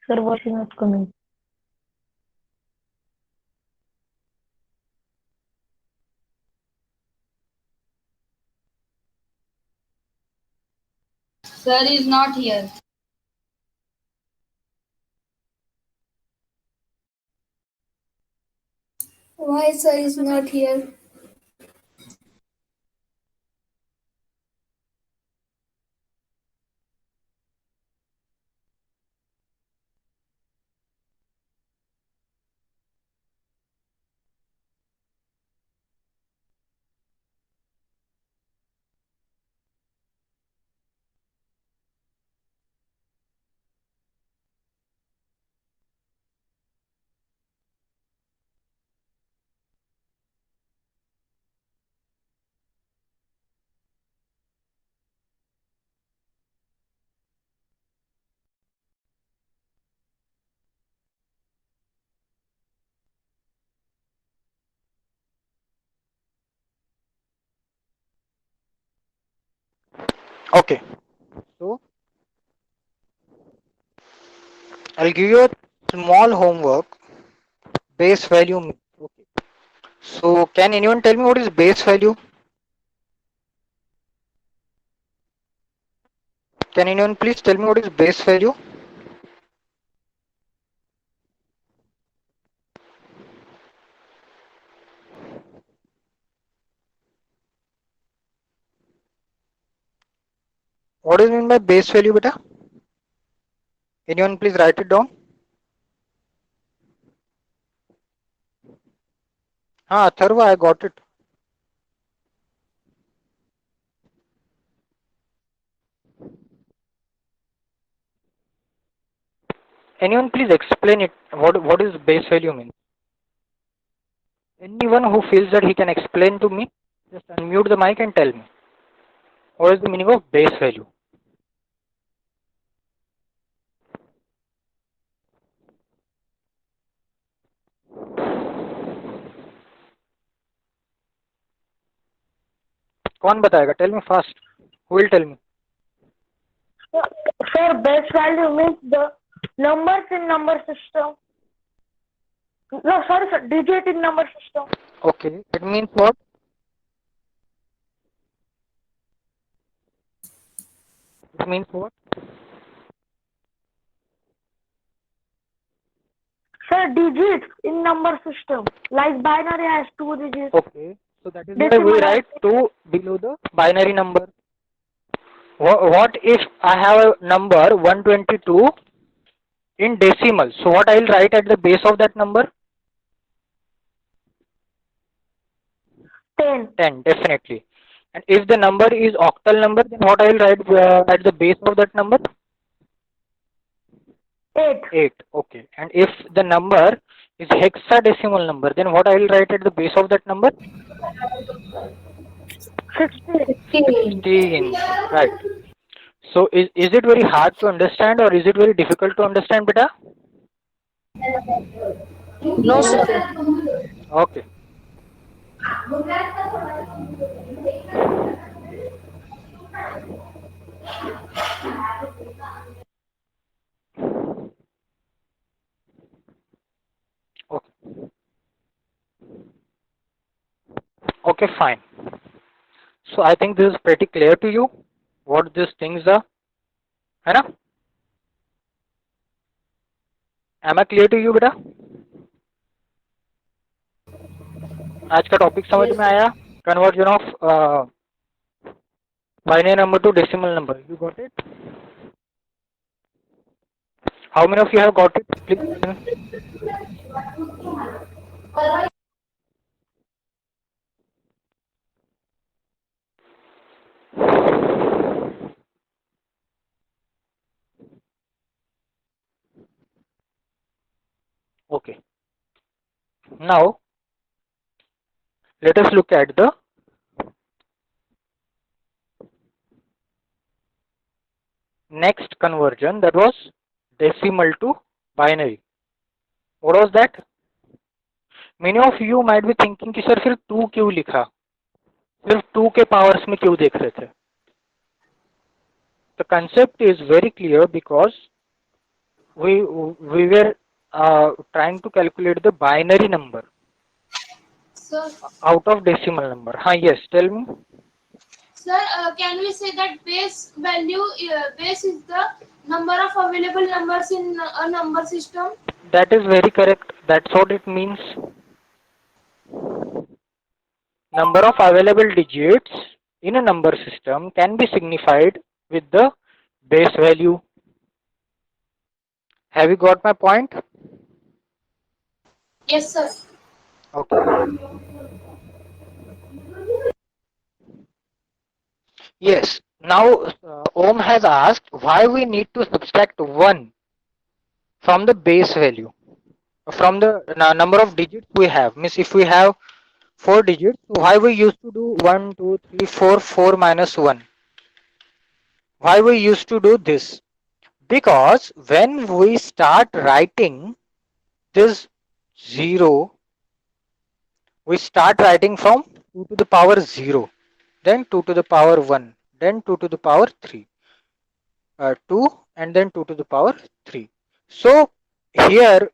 Sir, voice is not coming. Sir is not here. Why sir is not here? Okay, so I'll give you a small homework. Base value. Okay. So can anyone tell me what is base value? Can anyone please tell me what is base value? What is mean by base value, beta? Anyone please write it down. Ah, Tharva, I got it. Anyone please explain it. What is base value mean? Anyone who feels that he can explain to me, just unmute the mic and tell me. What is the meaning of base value? कौन बताएगा? Tell me fast. Who will tell me? Sir, base value means the numbers in number system. No, sorry, sir, digit in number system. Okay, it means what? It means what? Sir, digits in number system. Like binary has 2 digits. Okay, so that is why we Decimal has write 2 below the binary number. What if I have a number 122 in decimal? So what I will write at the base of that number? 10. 10, definitely. And if the number is octal number, then what I will write at the base of that number? 8. 8. Okay. And if the number is hexadecimal number, then what I will write at the base of that number? 16. 16. Right. So is it very hard to understand or is it very difficult to understand, beta? No sir. Okay. Okay. Okay, fine. So I think this is pretty clear to you what these things are. है ना? Am I clear to you, बेटा? आज का topic समझ Yes में sir. आया? Conversion of binary number to decimal number. You got it? How many of you have got it? Please tell me. Okay. Now let us look at the next conversion, that was decimal to binary. What was that? Many of you might be thinking कि sir फिर 2 क्यों लिखा, सिर्फ 2 के powers में क्यों देख रहे थे? The concept is very clear because we were trying to calculate the binary number Sir, out of decimal number. Yes, tell me. sir, can we say that base is the number of available numbers in a number system? That is very correct. That's what it means. Number of available digits in a number system can be signified with the base value. Have you got my point? Yes, sir. Okay. Yes. Now, Om has asked why we need to subtract 1 from the base value, from the number of digits we have. Means if we have 4 digits, why we used to do 1, 2, 3, 4, 4 minus 1? Why we used to do this? Because when we start writing this 0, we start writing from 2 to the power 0, then 2 to the power 1, then 2 to the power 3, 2, and then 2 to the power 3. So here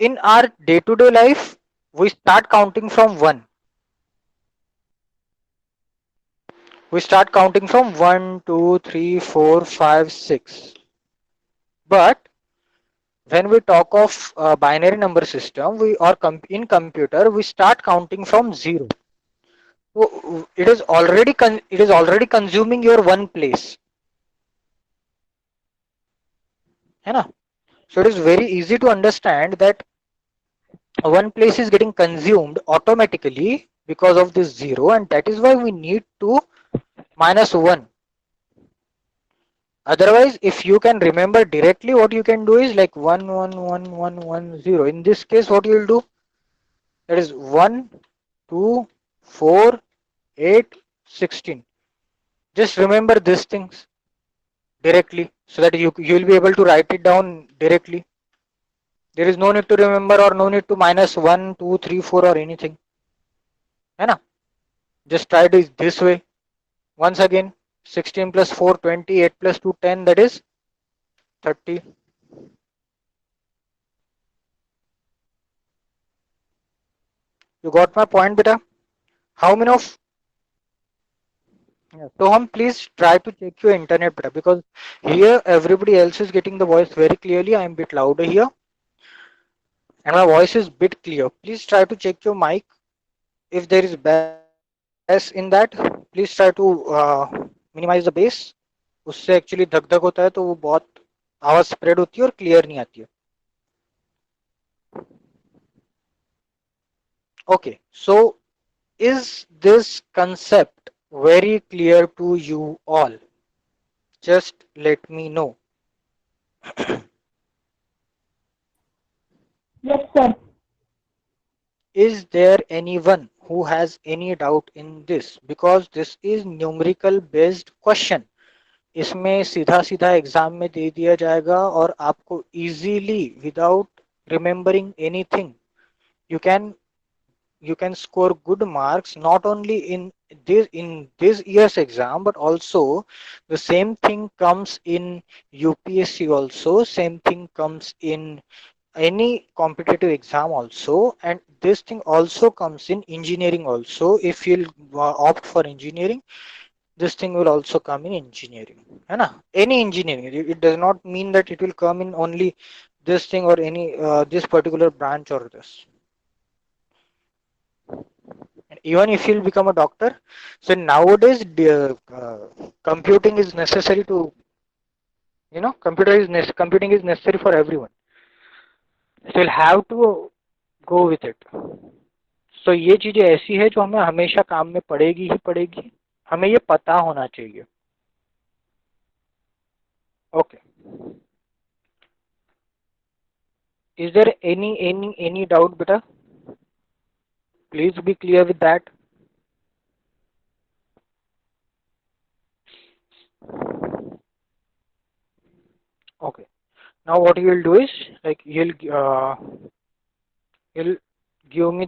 in our day to day life, we start counting from 1. We start counting from 1, 2, 3, 4, 5, 6. But when we talk of binary number system, we or in computer, we start counting from 0. So it is already consuming your one place. है ना? So it is very easy to understand that one place is getting consumed automatically because of this 0, and that is why we need to minus 1. Otherwise, if you can remember directly, what you can do is like 1, 1, 1, 1, 1, 0. In this case, what you will do? That is 1, 2, 4, 8, 16. Just remember these things directly so that you will be able to write it down directly. There is no need to remember or no need to minus 1, 2, 3, 4 or anything. है ना? Just try this way. Once again, 16 plus 4, 20, 8 plus 2, 10, that is 30. You got my point, beta? How many of... Soham, please try to check your internet, beta, because here everybody else is getting the voice very clearly. I am a bit louder here. And my voice is bit clear. Please try to check your mic. If there is bass in that, please try to minimize the bass. उससे actually धक धक होता है तो वो बहुत आवाज spread होती है और क्लियर नहीं आती है. Okay, so is this concept very clear to you all? Just let me know. Yes, sir. Is there anyone who has any doubt in this? Because this is numerical based question. इसमें सीधा सीधा exam में दे दिया जाएगा और आपको easily without remembering anything you can score good marks not only in this year's exam, but also the same thing comes in UPSC also, same thing comes in any competitive exam also, and this thing also comes in engineering also. If you'll opt for engineering, this thing will also come in engineering, है ना? Any engineering, it does not mean that it will come in only this thing or any this particular branch or this. Even if you'll become a doctor, so nowadays computing is necessary to, computing is necessary for everyone, so you'll have to go with it. So ये चीजें ऐसी है जो हमें हमेशा काम में पड़ेगी ही पड़ेगी, हमें ये पता होना चाहिए. Okay, is there any doubt, beta? Please be clear with that. Okay, now what you will do is like you'll give me